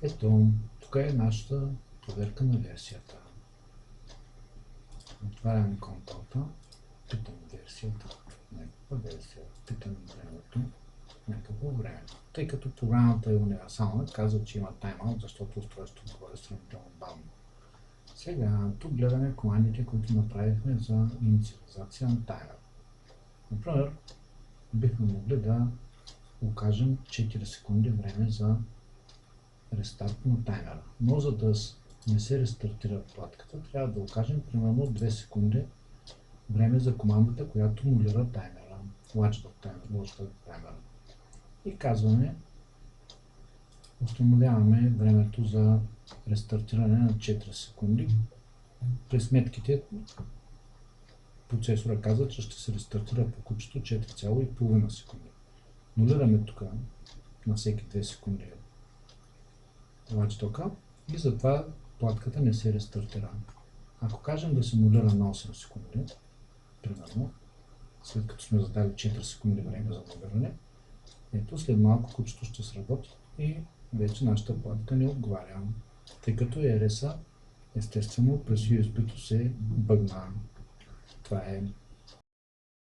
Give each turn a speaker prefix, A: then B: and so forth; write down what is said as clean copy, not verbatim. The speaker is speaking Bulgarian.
A: Ето, тук е нашата проверка на версията. Отваряме контакта, питаме версията, някаква версия, питаме времето, някакво време. Тъй като програмата е универсална, казва, че има тайм-аут, защото устройството говори сравнително бавно. Сега, тук гледаме командите, които направихме за инициализация на таймера. Например, бихме могли да окажем 4 секунди време за рестарт на таймера. Но за да не се рестартира платката, трябва да окажем примерно 2 секунди време за командата, която молира таймера, watchdog таймера. И казваме, установяваме времето за рестартиране на 4 секунди. При сметките процесора казва, че ще се рестартира по кучето 4,5 секунди. Нулираме тук на всеки 2 секунди watchdog и затова платката не се рестартира. Ако кажем да се нулира на 8 секунди, примерно, след като сме задали 4 секунди време за нулиране, ето след малко кучето ще сработи и вече нашата платка не отговаря, тъй като RS-а естествено през USB-то се бъгна. Това е